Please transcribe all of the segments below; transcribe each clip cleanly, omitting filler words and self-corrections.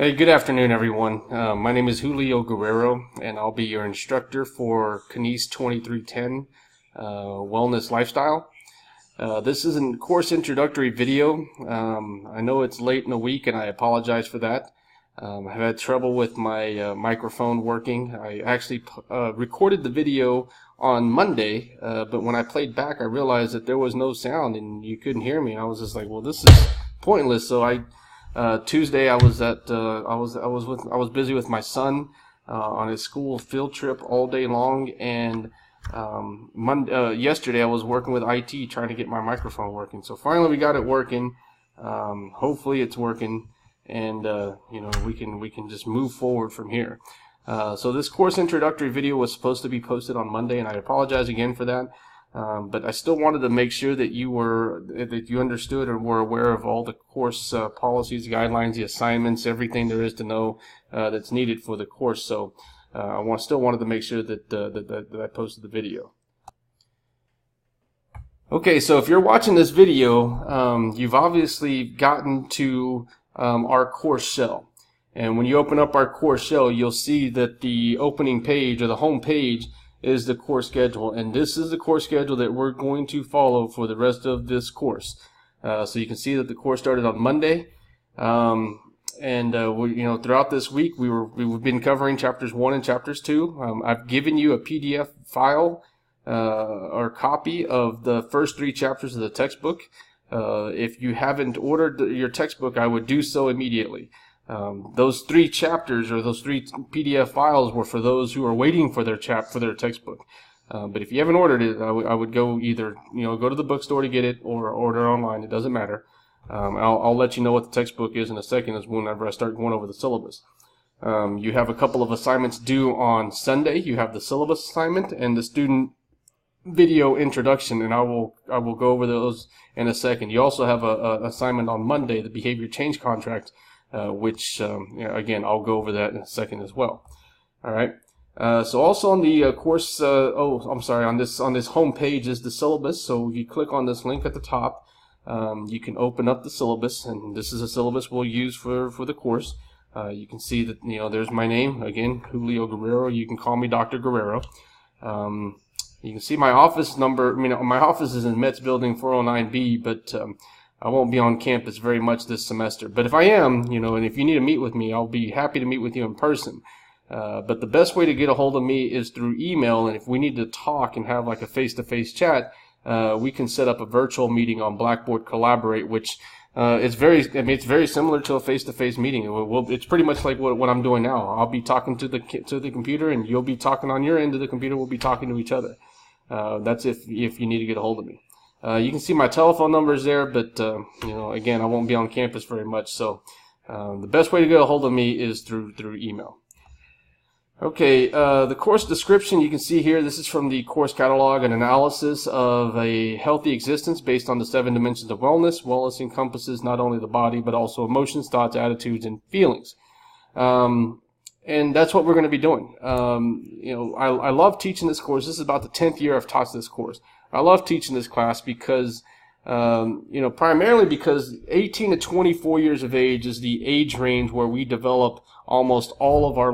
Hey, good afternoon, everyone. My name is Julio Guerrero, and I'll be your instructor for KINE 2310 Wellness Lifestyle. This is a course introductory video. I know it's late in the week, and I apologize for that. I've had trouble with my microphone working. I actually recorded the video on Monday, but when I played back, I realized that there was no sound and you couldn't hear me. I was just like, well, this is pointless. So Tuesday I was busy with my son on his school field trip all day long, and yesterday I was working with IT trying to get my microphone working. So finally we got it working. Hopefully it's working, and we can just move forward from here. So this course introductory video was supposed to be posted on Monday, and I apologize again for that. But I still wanted to make sure that you understood or were aware of all the course policies, guidelines, the assignments, everything there is to know that's needed for the course. So I still wanted to make sure that I posted the video. Okay, so if you're watching this video, you've obviously gotten to our course shell. And when you open up our course shell, you'll see that the opening page or the home page is the course schedule, and this is the course schedule that we're going to follow for the rest of this course. So you can see that the course started on Monday, throughout this week we've been covering chapters 1 and chapters 2. I've given you a PDF file or copy of the first 3 chapters of the textbook. If you haven't ordered your textbook, I would do so immediately. Those 3 chapters or those 3 PDF files were for those who are waiting for their textbook. But if you haven't ordered it, I would go either go to the bookstore to get it or order online. It doesn't matter. I'll let you know what the textbook is in a second, as whenever I start going over the syllabus. You have a couple of assignments due on Sunday. You have the syllabus assignment and the student video introduction, and I will go over those in a second. You also have a assignment on Monday, the behavior change contract. Which again, I'll go over that in a second as well. All right. So also on the course, on this home page is the syllabus. So if you click on this link at the top, you can open up the syllabus, and this is a syllabus we'll use for the course. You can see that there's my name again, Julio Guerrero. You can call me Dr. Guerrero. You can see my office number. My office is in Metz Building 409B, but I won't be on campus very much this semester. But if I am, and if you need to meet with me, I'll be happy to meet with you in person. But the best way to get a hold of me is through email. And if we need to talk and have like a face-to-face chat, we can set up a virtual meeting on Blackboard Collaborate, which it's very similar to a face-to-face meeting. It's pretty much like what I'm doing now. I'll be talking to the computer, and you'll be talking on your end of the computer. We'll be talking to each other. That's if you need to get a hold of me. You can see my telephone numbers there, but again, I won't be on campus very much, so the best way to get a hold of me is through email. Okay, the course description you can see here. This is from the course catalog, an analysis of a healthy existence based on the 7 dimensions of wellness. Wellness encompasses not only the body, but also emotions, thoughts, attitudes, and feelings. And that's what we're going to be doing. I love teaching this course. This is about the 10th year I've taught this course. I love teaching this class because, primarily because 18 to 24 years of age is the age range where we develop almost all of our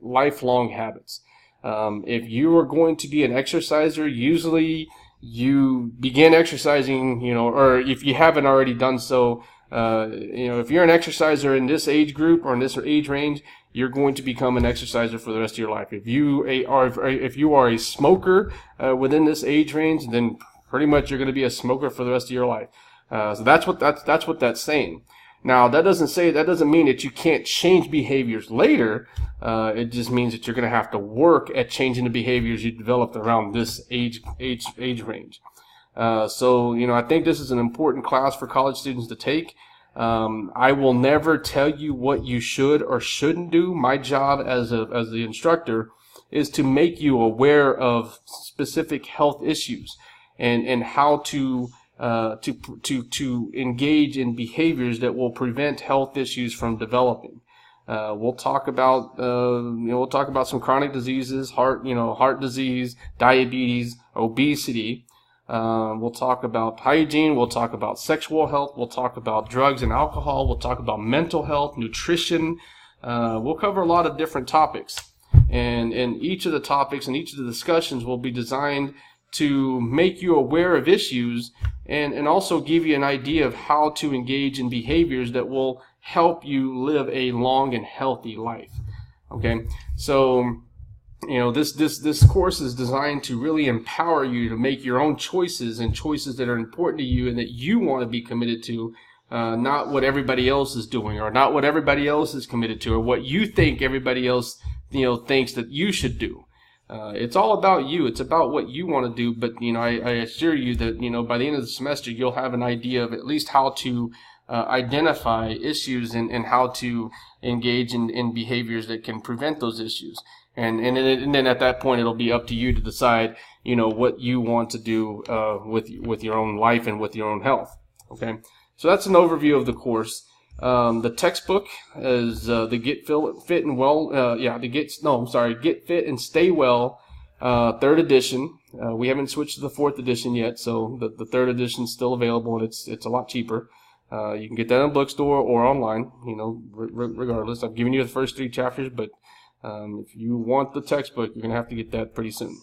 lifelong habits. If you are going to be an exerciser, usually you begin exercising, or if you haven't already done so, if you're an exerciser in this age group or in this age range, you're going to become an exerciser for the rest of your life. If you are a smoker within this age range, then pretty much you're going to be a smoker for the rest of your life. So that's what that's saying. Now that doesn't mean that you can't change behaviors later. It just means that you're going to have to work at changing the behaviors you developed around this age range. I think this is an important class for college students to take. I will never tell you what you should or shouldn't do. My job as the instructor is to make you aware of specific health issues and how to engage in behaviors that will prevent health issues from developing. We'll talk about some chronic diseases, heart disease, diabetes, obesity. We'll talk about hygiene. We'll talk about sexual health. We'll talk about drugs and alcohol. We'll talk about mental health, nutrition, we'll cover a lot of different topics. And each of the topics and each of the discussions will be designed to make you aware of issues and also give you an idea of how to engage in behaviors that will help you live a long and healthy life. Okay, so this course is designed to really empower you to make your own choices, and choices that are important to you and that you want to be committed to, not what everybody else is doing, or not what everybody else is committed to, or what you think everybody else thinks that you should do. It's all about you. It's about what you want to do. But I assure you that by the end of the semester you'll have an idea of at least how to identify issues and how to engage in behaviors that can prevent those issues. And then at that point it'll be up to you to decide what you want to do with your own life and with your own health. Okay, so that's an overview of the course. The textbook is the Get Fit and Well. Get Fit and Stay Well, 3rd edition. We haven't switched to the 4th edition yet, so the 3rd edition is still available, and it's a lot cheaper. You can get that in a bookstore or online. Regardless, I've given you the first 3 chapters, but if you want the textbook, you're gonna have to get that pretty soon.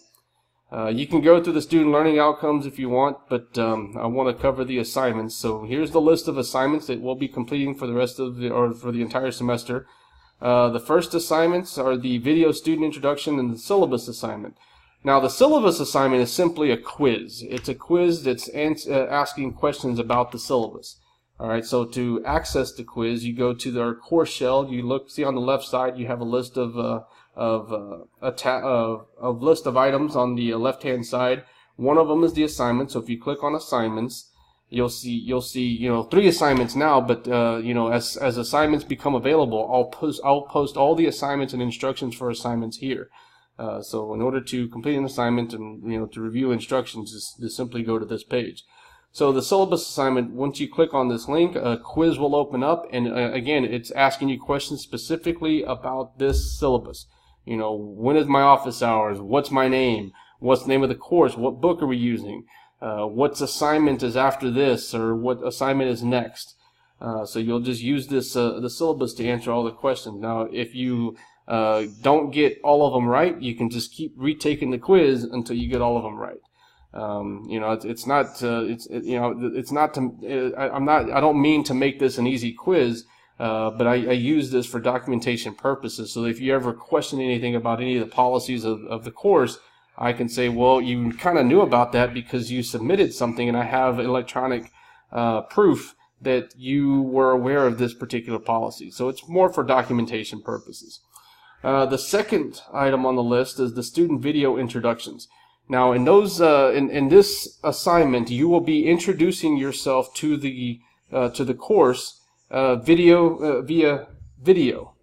You can go through the student learning outcomes if you want, but I want to cover the assignments. So here's the list of assignments that we'll be completing for the rest of for the entire semester. The first assignments are the video student introduction and the syllabus assignment. Now, the syllabus assignment is simply a quiz. It's a quiz that's asking questions about the syllabus. All right, so to access the quiz, you go to our course shell. You see on the left side, you have a list of list of items on the left-hand side. One of them is the assignment. So if you click on assignments, you'll see 3 assignments now. But as assignments become available, I'll post all the assignments and instructions for assignments here. So in order to complete an assignment and to review instructions, just simply go to this page. So the syllabus assignment, once you click on this link, a quiz will open up, and again, it's asking you questions specifically about this syllabus. When is my office hours? What's my name? What's the name of the course? What book are we using? What assignment is after this, or what assignment is next? So you'll just use this the syllabus to answer all the questions. Now, if you don't get all of them right, you can just keep retaking the quiz until you get all of them right. I don't mean to make this an easy quiz, but I use this for documentation purposes. So if you ever question anything about any of the policies of the course, I can say, well, you kind of knew about that because you submitted something, and I have electronic proof that you were aware of this particular policy. So it's more for documentation purposes. The second item on the list is the student video introductions. Now, in those in this assignment, you will be introducing yourself to the course via video.